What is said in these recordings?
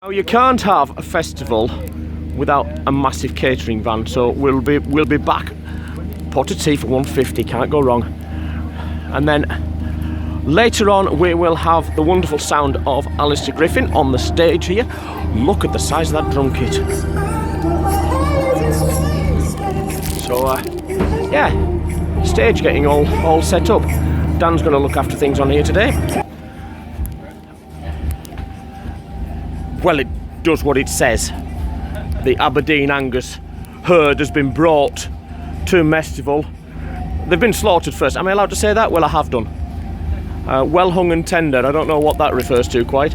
Now you can't have a festival without a massive catering van, so we'll be back. Pot of tea for 150, can't go wrong. And then later on we will have the wonderful sound of Alistair Griffin on the stage here. Look at the size of that drum kit. So yeah, stage getting all set up. Dan's going to look after things on here today. Well, it does what it says. The Aberdeen Angus herd has been brought to Mestival. They've been slaughtered first. Am I allowed to say that? Well, I have done. Well hung and tender. I don't know what that refers to quite.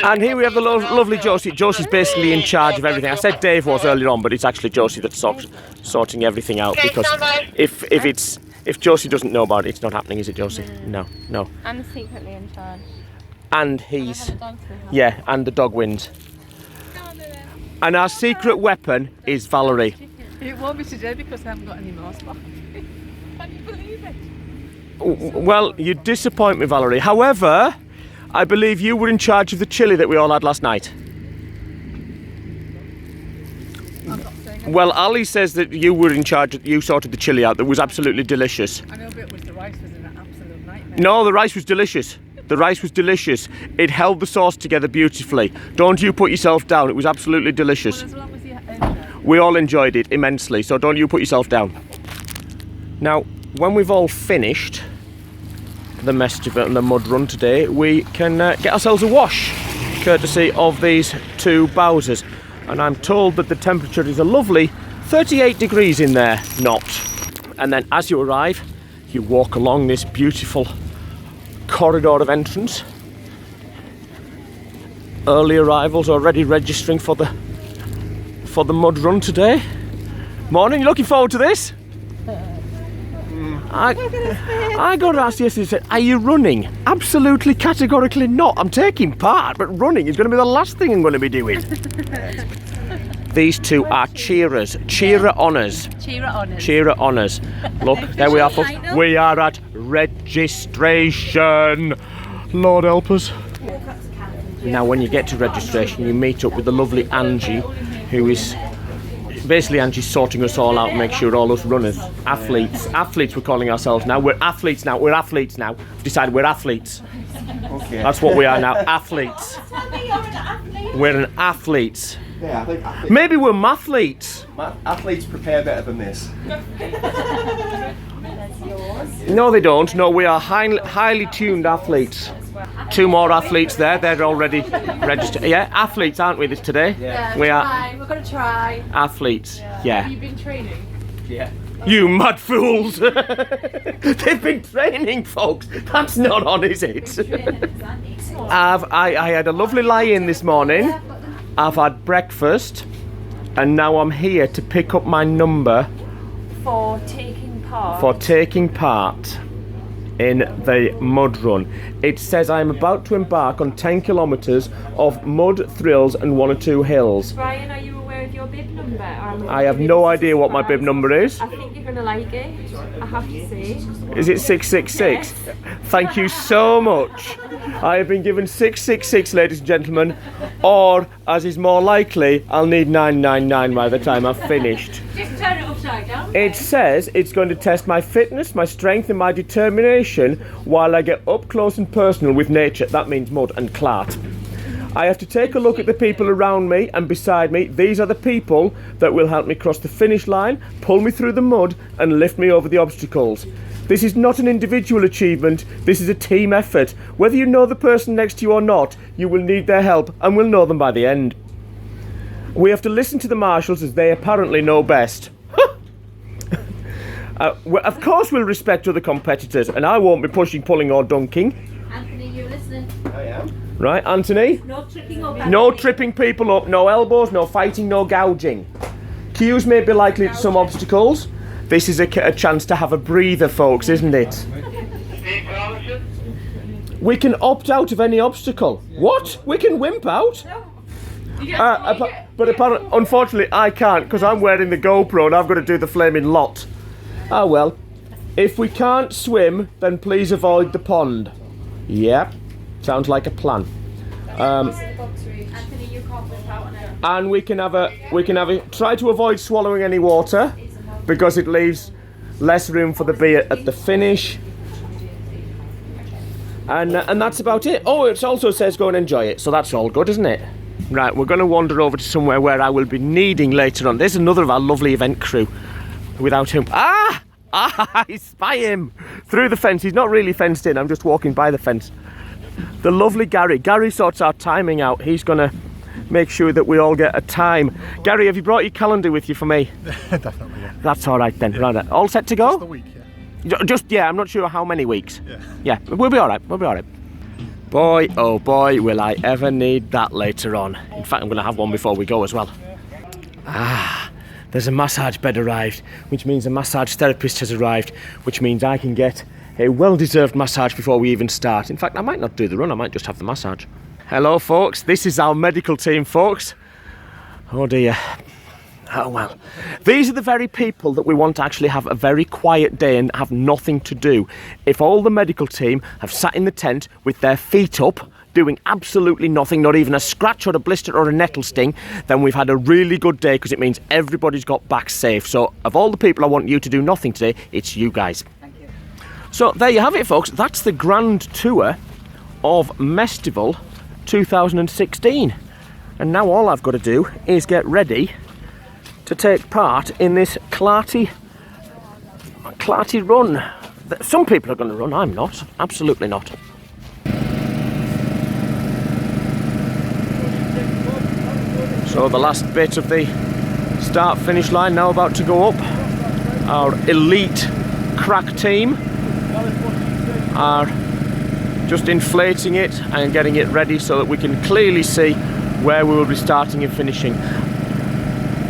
And here we have the lovely Josie. Josie's basically in charge of everything. I said Dave was earlier on, but it's actually Josie that's sorting everything out, because if Josie doesn't know about it, it's not happening, is it, Josie? No. I'm secretly in charge. And he's... Yeah, and the dog wins. And our secret weapon is Valerie. It won't be today because I haven't got any more spots. Can you believe it? Well, you disappoint me, Valerie. However, I believe you were in charge of the chilli that we all had last night. Well, Ali says that you were in charge, you sorted the chilli out. That was absolutely delicious. I know, but it was the rice was an absolute nightmare. No, the rice was delicious. The rice was delicious. It held the sauce together beautifully. Don't you put yourself down. It was absolutely delicious. Well, as long as you enjoyed. We all enjoyed it immensely, so don't you put yourself down. Now, when we've all finished the Mestival and the mud run today, we can get ourselves a wash, courtesy of these two Bowsers. And I'm told that the temperature is a lovely 38 degrees in there, not. And then as you arrive, you walk along this beautiful corridor of entrance. Early arrivals already registering for the mud run today. Morning, you looking forward to this? I got asked yesterday, are you running? Absolutely categorically not. I'm taking part, but running is going to be the last thing I'm going to be doing. These two are cheerers, cheerer honours. Cheerer honours. Cheerer honours. Look, there we are, folks. We are at registration. Lord help us. Now, when you get to registration, you meet up with the lovely Angie, who is... Basically, Angie's sorting us all out and make sure all us runners, athletes we're calling ourselves now. We're athletes now. We've decided we're athletes. Okay. That's what we are now, athletes. We're an athletes. Yeah, I think athletes. Maybe we're mathletes. Athletes prepare better than this. No, they don't. No, we are highly tuned athletes. Two more athletes there. They're already registered. Yeah, athletes, aren't we, this today? Yeah. We are We're going to try. athletes. Yeah. Have you been training? Yeah. You mad fools! They've been training, folks. That's not on, is it? I had a lovely lie-in this morning. I've had breakfast, and now I'm here to pick up my number For taking part. In the mud run. It says I'm about to embark on 10 kilometres of mud thrills and 1 or 2 hills. Brian, are you aware of your bib number? I have no idea what my bib number is. I think you're going to like it, I have to say. Is it 666? Yes. Thank you so much. I have been given 666, ladies and gentlemen, or, as is more likely, I'll need 999 by the time I've finished. Just turn it upside down. It says it's going to test my fitness, my strength and my determination while I get up close and personal with nature. That means mud and clart. I have to take a look at the people around me and beside me. These are the people that will help me cross the finish line, pull me through the mud and lift me over the obstacles. This is not an individual achievement, this is a team effort. Whether you know the person next to you or not, you will need their help and will know them by the end. We have to listen to the marshals as they apparently know best. Of course we'll respect other competitors and I won't be pushing, pulling or dunking. Anthony, you listening? I am. Right, Anthony? No tripping up. No tripping people up, no elbows, no fighting, no gouging. Queues may be likely to some obstacles. This is a chance to have a breather, folks, isn't it? We can opt out of any obstacle. What? We can wimp out? But apparently, unfortunately, I can't because I'm wearing the GoPro and I've got to do the flaming lot. Ah well. If we can't swim, then please avoid the pond. Yep. Sounds like a plan. Anthony, you can't flip out on it. And we can have a try to avoid swallowing any water because it leaves less room for the beer at the finish. And that's about it. Oh, it also says go and enjoy it, so that's all good, isn't it? Right, we're going to wander over to somewhere where I will be needing later on. There's another of our lovely event crew. Without him, I spy him through the fence. He's not really fenced in. I'm just walking by the fence. The lovely Gary. Gary sorts our timing out. He's going to make sure that we all get a time. Gary, have you brought your calendar with you for me? Definitely, yeah. That's all right then. Right, all set to go? Just a week, yeah. Just, I'm not sure how many weeks. Yeah. Yeah, we'll be all right. We'll be all right. Boy, oh boy, will I ever need that later on. In fact, I'm going to have one before we go as well. There's a massage bed arrived, which means a massage therapist has arrived, which means I can get a well-deserved massage before we even start. In fact, I might not do the run, I might just have the massage. Hello, folks. This is our medical team, folks. Oh, dear. Oh, well. These are the very people that we want to actually have a very quiet day and have nothing to do. If all the medical team have sat in the tent with their feet up, doing absolutely nothing, not even a scratch or a blister or a nettle sting, then we've had a really good day because it means everybody's got back safe. So of all the people I want you to do nothing today, it's you guys. Thank you. So there you have it, folks. That's the grand tour of Mestival 2016. And now all I've got to do is get ready to take part in this Clarty run. Some people are going to run, I'm not. Absolutely not. So the last bit of the start-finish line now about to go up. Our elite crack team are just inflating it and getting it ready so that we can clearly see where we will be starting and finishing.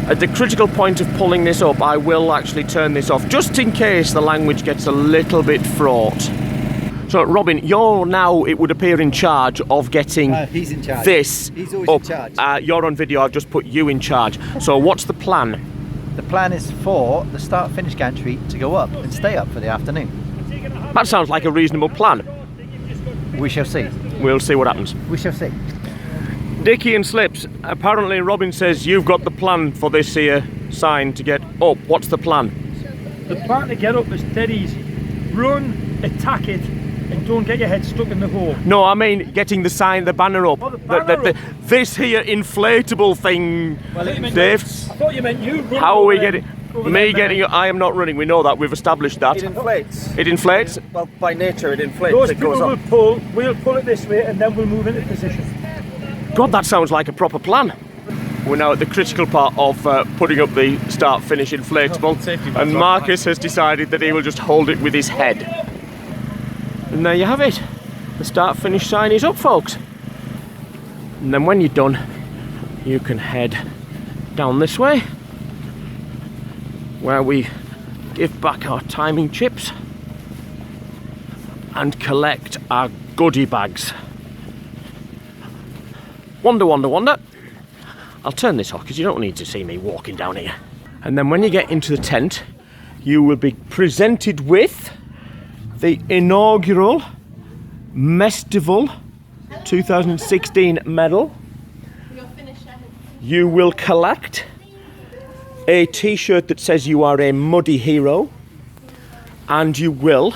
At the critical point of pulling this up, I will actually turn this off, just in case the language gets a little bit fraught. So, Robin, you're now, it would appear, in charge of getting he's in charge. This He's always up. in charge. You're on video, I've just put you in charge. So what's the plan? The plan is for the start-finish gantry to go up and stay up for the afternoon. That sounds like a reasonable plan. We shall see. We'll see what happens. We shall see. Dickie and Slips, apparently Robin says you've got the plan for this here sign to get up. What's the plan? The plan to get up is steadies. Run, attack it, and don't get your head stuck in the hole. No, I mean getting the sign, the banner up. Oh, the banner up. This here inflatable thing, Dave. I thought you meant you. How are we getting... Me getting... I am not running, we know that, we've established that. It inflates. It inflates? Well, by nature it inflates. Those It people goes will up. pull, we'll pull it this way and then we'll move into position. God, that sounds like a proper plan. We're now at the critical part of putting up the start-finish inflatable, and Marcus has decided that he will just hold it with his head. And there you have it. The start-finish sign is up, folks. And then when you're done, you can head down this way, where we give back our timing chips and collect our goodie bags. Wander, wander, wander. I'll turn this off because you don't need to see me walking down here. And then when you get into the tent, you will be presented with the inaugural Mestival 2016 medal. You will collect a t-shirt that says you are a muddy hero, and you will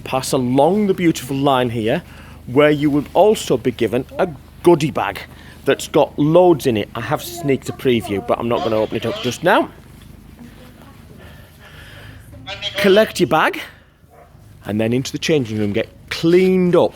pass along the beautiful line here where you will also be given a goodie bag that's got loads in it. I have sneaked a preview, but I'm not going to open it up just now. Collect your bag and then into the changing room, get cleaned up.